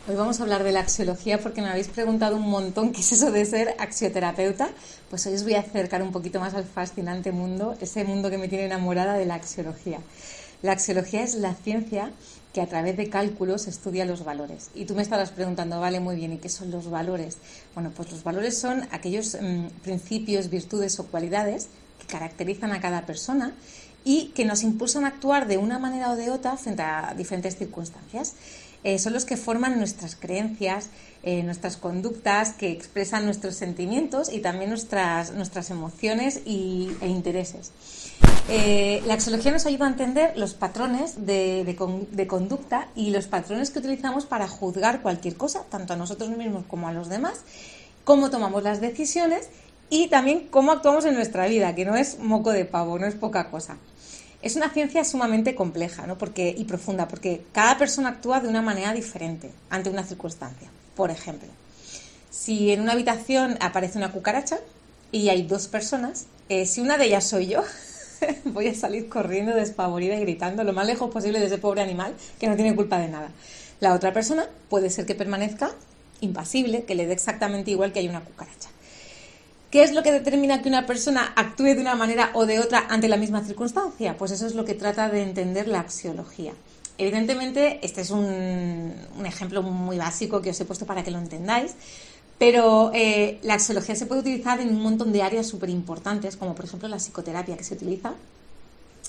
Hoy vamos a hablar de la axiología porque me habéis preguntado un montón qué es eso de ser axioterapeuta. Pues hoy os voy a acercar un poquito más al fascinante mundo, ese mundo que me tiene enamorada de la axiología. La axiología es la ciencia que a través de cálculos estudia los valores. Y tú me estarás preguntando, vale, muy bien, ¿y qué son los valores? Bueno, pues los valores son aquellos principios, virtudes o cualidades que caracterizan a cada persona y que nos impulsan a actuar de una manera o de otra frente a diferentes circunstancias. Son los que forman nuestras creencias, nuestras conductas, que expresan nuestros sentimientos y también nuestras emociones e intereses. La axiología nos ayuda a entender los patrones de conducta y los patrones que utilizamos para juzgar cualquier cosa, tanto a nosotros mismos como a los demás, cómo tomamos las decisiones y también cómo actuamos en nuestra vida, que no es moco de pavo, no es poca cosa. Es una ciencia sumamente compleja, ¿no? y profunda, porque cada persona actúa de una manera diferente ante una circunstancia. Por ejemplo, si en una habitación aparece una cucaracha y hay dos personas, si una de ellas soy yo, voy a salir corriendo despavorida y gritando lo más lejos posible de ese pobre animal que no tiene culpa de nada. La otra persona puede ser que permanezca impasible, que le dé exactamente igual que hay una cucaracha. ¿Qué es lo que determina que una persona actúe de una manera o de otra ante la misma circunstancia? Pues eso es lo que trata de entender la axiología. Evidentemente, este es un ejemplo muy básico que os he puesto para que lo entendáis, pero la axiología se puede utilizar en un montón de áreas súper importantes, como por ejemplo la psicoterapia que se utiliza,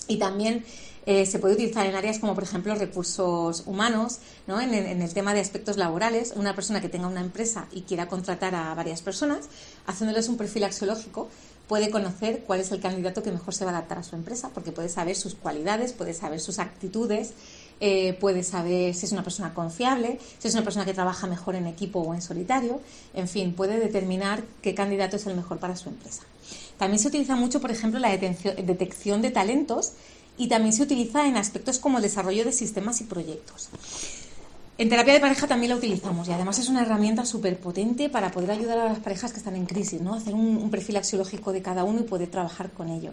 y también se puede utilizar en áreas como por ejemplo recursos humanos, ¿no? En el tema de aspectos laborales. Una persona que tenga una empresa y quiera contratar a varias personas, haciéndoles un perfil axiológico, puede conocer cuál es el candidato que mejor se va a adaptar a su empresa, porque puede saber sus cualidades, puede saber sus actitudes, puede saber si es una persona confiable, si es una persona que trabaja mejor en equipo o en solitario, en fin, puede determinar qué candidato es el mejor para su empresa. También se utiliza mucho, por ejemplo, la detección de talentos y también se utiliza en aspectos como el desarrollo de sistemas y proyectos. En terapia de pareja también la utilizamos y además es una herramienta súper potente para poder ayudar a las parejas que están en crisis, ¿no? Hacer un perfil axiológico de cada uno y poder trabajar con ello.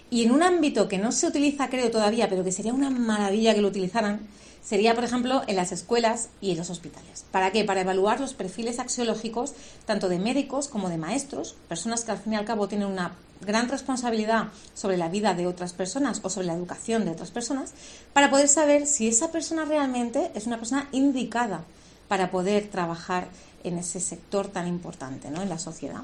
Y en un ámbito que no se utiliza, creo, todavía, pero que sería una maravilla que lo utilizaran, sería, por ejemplo, en las escuelas y en los hospitales. ¿Para qué? Para evaluar los perfiles axiológicos tanto de médicos como de maestros, personas que al fin y al cabo tienen una gran responsabilidad sobre la vida de otras personas o sobre la educación de otras personas, para poder saber si esa persona realmente es una persona indicada para poder trabajar en ese sector tan importante, ¿no? En la sociedad.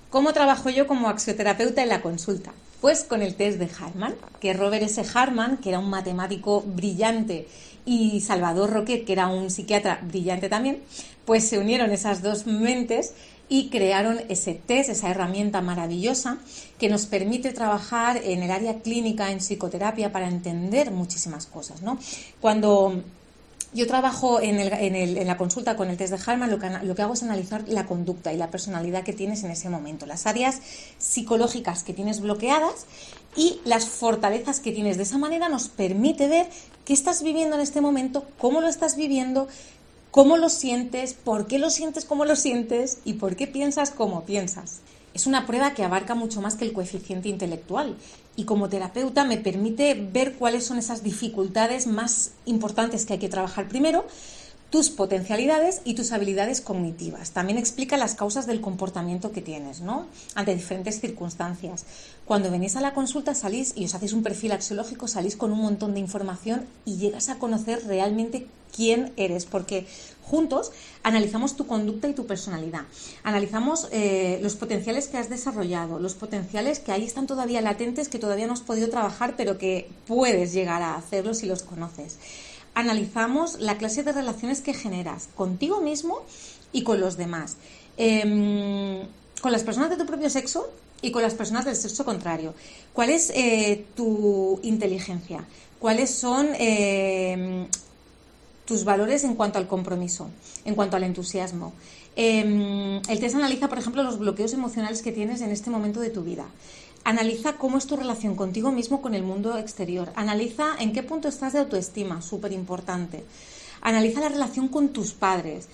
¿Cómo trabajo yo como axioterapeuta en la consulta? Pues con el test de Hartman, que Robert S. Hartman, que era un matemático brillante, y Salvador Roquet, que era un psiquiatra brillante también, pues se unieron esas dos mentes y crearon ese test, esa herramienta maravillosa que nos permite trabajar en el área clínica, en psicoterapia, para entender muchísimas cosas, ¿no? Cuando yo trabajo en la consulta con el test de Hartman, lo que hago es analizar la conducta y la personalidad que tienes en ese momento, las áreas psicológicas que tienes bloqueadas y las fortalezas que tienes. De esa manera nos permite ver qué estás viviendo en este momento, cómo lo estás viviendo, cómo lo sientes, por qué lo sientes como lo sientes y por qué piensas como piensas. Es una prueba que abarca mucho más que el coeficiente intelectual y como terapeuta me permite ver cuáles son esas dificultades más importantes que hay que trabajar primero, tus potencialidades y tus habilidades cognitivas. También explica las causas del comportamiento que tienes, ¿no? Ante diferentes circunstancias. Cuando venís a la consulta salís y os hacéis un perfil axiológico, salís con un montón de información y llegas a conocer realmente quién eres, porque juntos analizamos tu conducta y tu personalidad, analizamos los potenciales que has desarrollado, los potenciales que ahí están todavía latentes, que todavía no has podido trabajar, pero que puedes llegar a hacerlo si los conoces. Analizamos la clase de relaciones que generas contigo mismo y con los demás, con las personas de tu propio sexo y con las personas del sexo contrario. ¿Cuál es tu inteligencia? ¿Cuáles son tus valores en cuanto al compromiso, en cuanto al entusiasmo? El test analiza, por ejemplo, los bloqueos emocionales que tienes en este momento de tu vida. Analiza cómo es tu relación contigo mismo con el mundo exterior. Analiza en qué punto estás de autoestima, súper importante. Analiza la relación con tus padres,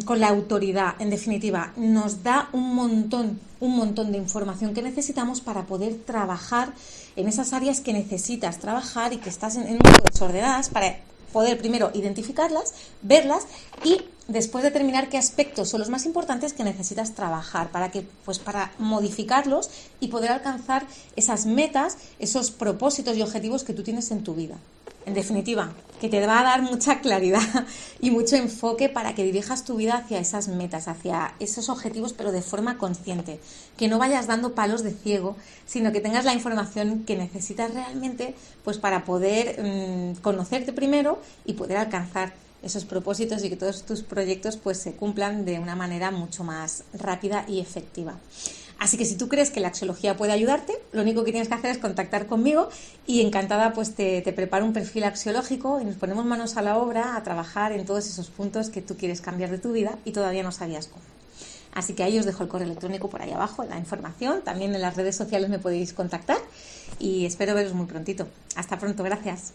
con la autoridad. En definitiva, nos da un montón de información que necesitamos para poder trabajar en esas áreas que necesitas trabajar y que estás en un mundo desordenadas, para poder primero identificarlas, verlas y después determinar qué aspectos son los más importantes que necesitas trabajar para modificarlos y poder alcanzar esas metas, esos propósitos y objetivos que tú tienes en tu vida. En definitiva, que te va a dar mucha claridad y mucho enfoque para que dirijas tu vida hacia esas metas, hacia esos objetivos, pero de forma consciente. Que no vayas dando palos de ciego, sino que tengas la información que necesitas realmente pues para poder conocerte primero y poder alcanzar esos propósitos y que todos tus proyectos pues se cumplan de una manera mucho más rápida y efectiva. Así que si tú crees que la axiología puede ayudarte, lo único que tienes que hacer es contactar conmigo y encantada pues te preparo un perfil axiológico y nos ponemos manos a la obra a trabajar en todos esos puntos que tú quieres cambiar de tu vida y todavía no sabías cómo. Así que ahí os dejo el correo electrónico por ahí abajo, la información. También en las redes sociales me podéis contactar y espero veros muy prontito. Hasta pronto, gracias.